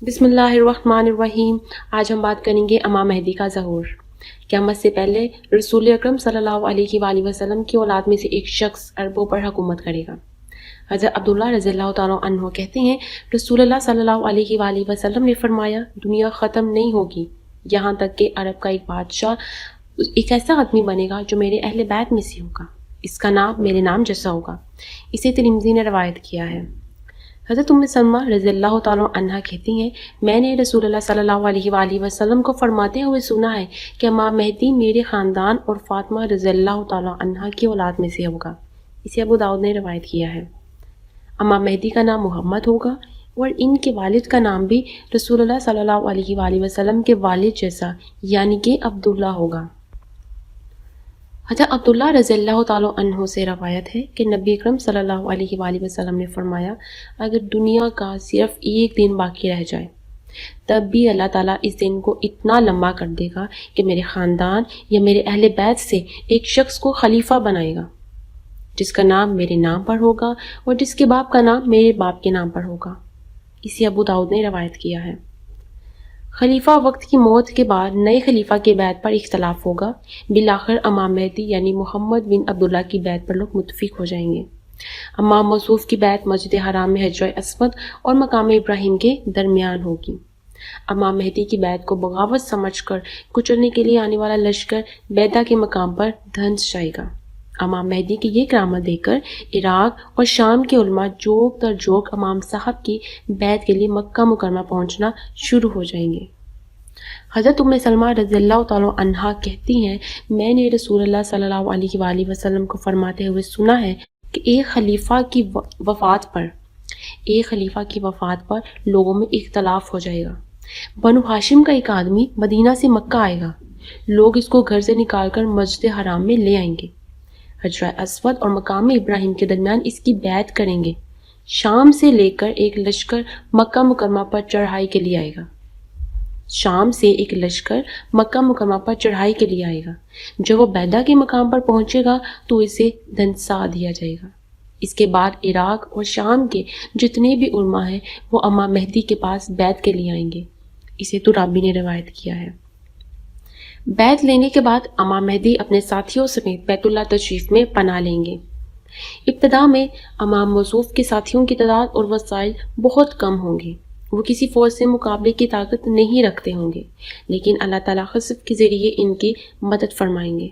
بسم اللہ الرحمن الرحیم۔ آج ہم بات کریں گے امام مہدی کا ظہور۔ قیامت سے پہلے رسول اکرم صلی اللہ علیہ وآلہ وسلم کی اولاد میں سے ایک شخص عربوں پر حکومت کرے گا۔ حضرت عبداللہ رضی اللہ تعالیٰ عنہ کہتے ہیں، رسول اللہ صلی اللہ علیہ وآلہ وسلم نے فرمایا، دنیا ختم نہیں ہوگی یہاں تک کہ عرب کا ایک بادشاہ ایک ایسا آدمی بنے گا جو میرے اہل بیت میں سے ہوگا، اس کا نام میرے نام جیسا ہوگا۔ اسے ترمذی نے روایت کیا ہے۔ حضرت ام سلمہ رضی اللہ تعالیٰ عنہ کہتی ہیں، میں نے رسول اللہ صلی اللہ علیہ وآلہ وسلم کو فرماتے ہوئے سنا ہے کہ امام مہدی میرے خاندان اور فاطمہ رضی اللہ تعالیٰ عنہ کی اولاد میں سے ہوگا۔ اسے ابو داؤد نے روایت کیا ہے۔ امام مہدی کا نام محمد ہوگا اور ان کے والد کا نام بھی رسول اللہ صلی اللہ علیہ وآلہ وسلم کے والد جیسا یعنی کہ عبداللہ ہوگا۔ حضرت عبداللہ رضی اللہ تعالیٰ عنہ سے روایت ہے کہ نبی اکرم صلی اللہ علیہ وآلہ وسلم نے فرمایا، اگر دنیا کا صرف ایک دن باقی رہ جائے تب بھی اللہ تعالیٰ اس دن کو اتنا لمبا کر دے گا کہ میرے خاندان یا میرے اہل بیت سے ایک شخص کو خلیفہ بنائے گا جس کا نام میرے نام پر ہوگا اور جس کے باپ کا نام میرے باپ کے نام پر ہوگا۔ اسے ابو داؤد نے روایت کیا ہے۔ خلیفہ وقت کی موت کے بعد نئے خلیفہ کے بیعت پر اختلاف ہوگا۔ بالآخر امام مہدی یعنی محمد بن عبداللہ کی بیعت پر لوگ متفق ہو جائیں گے۔ امام موصوف کی بیعت مسجد حرام میں حجر اسود اور مقام ابراہیم کے درمیان ہوگی۔ امام مہدی کی بیعت کو بغاوت سمجھ کر کچلنے کے لیے آنے والا لشکر بیدہ کے مقام پر دھنس جائے گا۔ امام مہدی کی یہ کرامت دیکھ کر عراق اور شام کے علماء جوک در جوک امام صاحب کی بیعت کے لیے مکہ مکرمہ پہنچنا شروع ہو جائیں گے۔ حضرت ام سلمہ رضی اللہ تعالیٰ عنہا کہتی ہیں، میں نے رسول اللہ صلی اللہ علیہ وآلہ وسلم کو فرماتے ہوئے سنا ہے کہ ایک خلیفہ کی وفات پر لوگوں میں اختلاف ہو جائے گا۔ بنو ہاشم کا ایک آدمی مدینہ سے مکہ آئے گا، لوگ اس کو گھر سے نکال کر مسجد حرام میں لے آئیں گے، حجر اسود اور مقام ابراہیم کے درمیان اس کی بیعت کریں گے۔ شام سے لے کر ایک لشکر مکہ مکرمہ پر چڑھائی کے لیے آئے گا۔ جب وہ بیدہ کے مقام پر پہنچے گا تو اسے دھنسا دیا جائے گا۔ اس کے بعد عراق اور شام کے جتنے بھی علماء ہیں وہ امام مہدی کے پاس بیعت کے لیے آئیں گے۔ اسے ترابی نے روایت کیا ہے۔ بیعت لینے کے بعد امام مہدی اپنے ساتھیوں سمیت بیت اللہ تشریف میں پناہ لیں گے۔ ابتدا میں امام موصوف کے ساتھیوں کی تعداد اور وسائل بہت کم ہوں گے، وہ کسی فوج سے مقابلے کی طاقت نہیں رکھتے ہوں گے، لیکن اللہ تعالیٰ خصف کے ذریعے ان کی مدد فرمائیں گے۔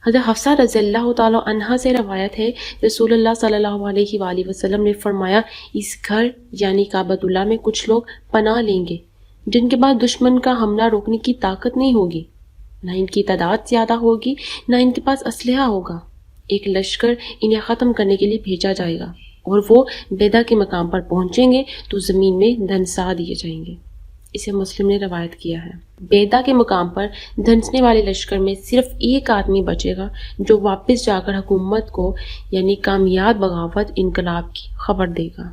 حضرت حفصہ رضی اللہ تعالیٰ عنہا سے روایت ہے، رسول اللہ صلی اللہ علیہ وآلہ وسلم نے فرمایا، اس گھر یعنی کعبۃ اللہ میں کچھ لوگ پناہ لیں گے جن کے بعد دشمن کا حملہ روکنے کی طاقت نہیں ہوگی، نہ ان کی تعداد زیادہ ہوگی، نہ ان کے پاس اسلحہ ہوگا۔ ایک لشکر انہیں ختم کرنے کے لیے بھیجا جائے گا اور وہ بیدہ کے مقام پر پہنچیں گے تو زمین میں دھنسا دیے جائیں گے۔ اسے مسلم نے روایت کیا ہے۔ بیدہ کے مقام پر دھنسنے والے لشکر میں صرف ایک آدمی بچے گا جو واپس جا کر حکومت کو یعنی کامیاب بغاوت انقلاب کی خبر دے گا۔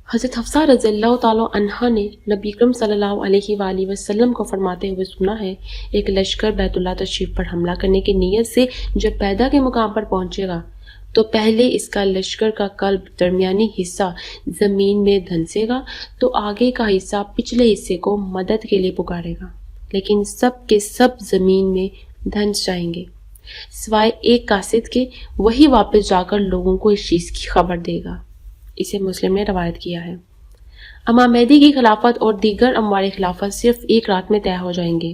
حضرت حفصہ رضی اللہ تعالیٰ عنہا نے نبی اکرم صلی اللہ علیہ وآلہ وسلم کو فرماتے ہوئے سنا ہے، ایک لشکر بیت اللہ تشریف پر حملہ کرنے کی نیت سے جب بیدہ کے مقام پر پہنچے گا تو پہلے اس کا لشکر کا قلب درمیانی حصہ زمین میں دھنسے گا تو آگے کا حصہ پچھلے حصے کو مدد کے لیے پکارے گا، لیکن سب کے سب زمین میں دھنس جائیں گے سوائے ایک قاصد کے، وہی واپس جا کر لوگوں کو اس چیز کی خبر دے گا۔ اسے مسلم نے روایت کیا ہے۔ امام مہدی کی خلافت اور دیگر اموار خلافت صرف ایک رات میں طے ہو جائیں گے۔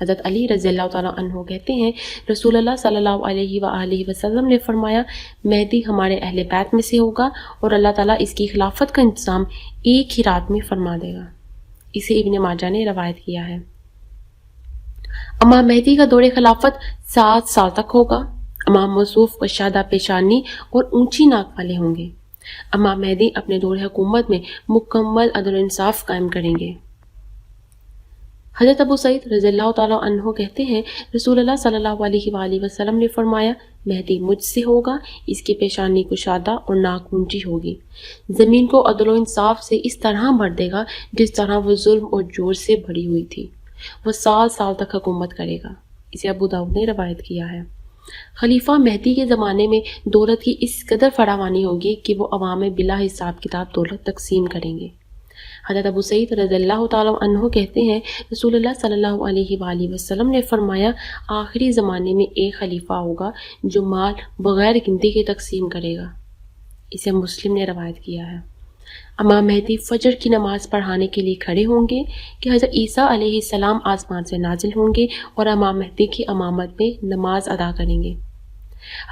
حضرت علی رضی اللہ تعالیٰ عنہ کہتے ہیں، رسول اللہ صلی اللہ علیہ وآلہ وسلم نے فرمایا، مہدی ہمارے اہل بیت میں سے ہوگا اور اللہ تعالیٰ اس کی خلافت کا انتظام ایک ہی رات میں فرما دے گا۔ اسے ابن ماجہ نے روایت کیا ہے۔ امام مہدی کا دور خلافت 7 سال تک ہوگا۔ امام موصوف کشادہ پیشانی اور اونچی ناک والے ہوں گے۔ امام مہدی اپنے دور حکومت میں مکمل عدل و انصاف قائم کریں گے۔ حضرت ابو سعید رضی اللہ تعالیٰ عنہ کہتے ہیں، رسول اللہ صلی اللہ علیہ وآلہ وسلم نے فرمایا، مہدی مجھ سے ہوگا، اس کی پیشانی کشادہ اور ناک اونچی ہوگی، زمین کو عدل و انصاف سے اس طرح بھر دے گا جس طرح وہ ظلم اور جور سے بھری ہوئی تھی، وہ 7 سال تک حکومت کرے گا۔ اسے ابو داؤد نے روایت کیا ہے۔ خلیفہ مہدی کے زمانے میں دولت کی اس قدر فراوانی ہوگی کہ وہ عوام میں بلا حساب کتاب دولت تقسیم کریں گے۔ حضرت ابو سعید رضی اللہ تعالیٰ عنہ کہتے ہیں رسول اللہ صلی اللہ علیہ وآلہ وسلم نے فرمایا آخری زمانے میں ایک خلیفہ ہوگا جو مال بغیر گنتی کے تقسیم کرے گا. اسے مسلم نے روایت کیا ہے. امام مہدی فجر کی نماز پڑھانے کے لیے کھڑے ہوں گے کہ حضرت عیسیٰ علیہ السلام آسمان سے نازل ہوں گے اور امام مہدی کی امامت میں نماز ادا کریں گے.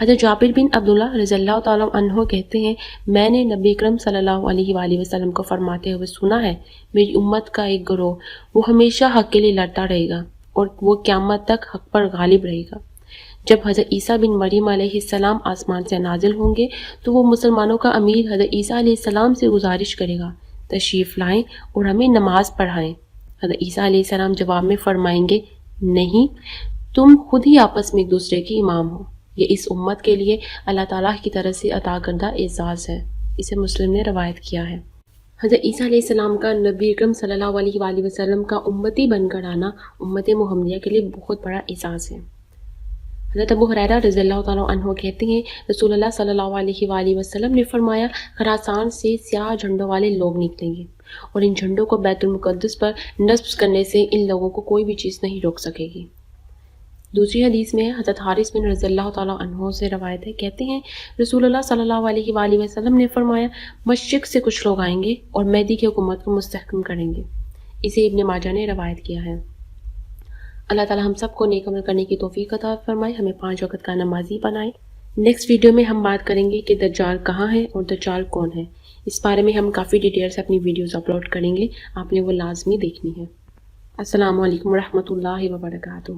حضرت جابر بن عبداللہ رضی اللہ تعالیٰ عنہ کہتے ہیں میں نے نبی اکرم صلی اللہ علیہ وآلہ وسلم کو فرماتے ہوئے سنا ہے میری امت کا ایک گروہ وہ ہمیشہ حق کے لیے لڑتا رہے گا اور وہ قیامت تک حق پر غالب رہے گا. جب حضرت عیسیٰ بن مریم علیہ السلام آسمان سے نازل ہوں گے تو وہ مسلمانوں کا امیر حضرت عیسیٰ علیہ السلام سے گزارش کرے گا تشریف لائیں اور ہمیں نماز پڑھائیں. حضرت عیسیٰ علیہ السلام جواب میں فرمائیں گے نہیں، تم خود ہی آپس میں ایک دوسرے کی امام ہو. یہ اس امت کے لیے اللہ تعالیٰ کی طرف سے عطا کردہ اعزاز ہے. اسے مسلم نے روایت کیا ہے. حضرت عیسیٰ علیہ السلام کا نبی اکرم صلی اللہ علیہ وآلہ وسلم کا امتی بن کر آنا امت محمدیہ کے لیے بہت بڑا اعزاز ہے. حضرت ابو ہریرہ رضی اللہ تعالیٰ عنہ کہتے ہیں رسول اللہ صلی اللہ علیہ وآلہ وسلم نے فرمایا خراسان سے سیاہ جھنڈوں والے لوگ نکلیں گے اور ان جھنڈوں کو بیت المقدس پر نصب کرنے سے ان لوگوں کو کوئی بھی چیز نہیں روک سکے گی. دوسری حدیث میں حضرت حارث بن رضی اللہ تعالیٰ عنہ سے روایت ہے کہتے ہیں رسول اللہ صلی اللہ علیہ وآلہ وسلم نے فرمایا مشرق سے کچھ لوگ آئیں گے اور مہدی کی حکومت کو مستحکم کریں گے. اسے ابن ماجہ نے روایت کیا ہے. اللہ تعالیٰ ہم سب کو نیک عمل کرنے کی توفیق عطا فرمائے، ہمیں 5 وقت کا نمازی بنائے. نیکسٹ ویڈیو میں ہم بات کریں گے کہ دجال کہاں ہے اور دجال کون ہے. اس بارے میں ہم کافی ڈیٹیل سے اپنی ویڈیوز اپلوڈ کریں گے، آپ نے وہ لازمی دیکھنی ہے. السلام علیکم ورحمۃ اللہ وبرکاتہ.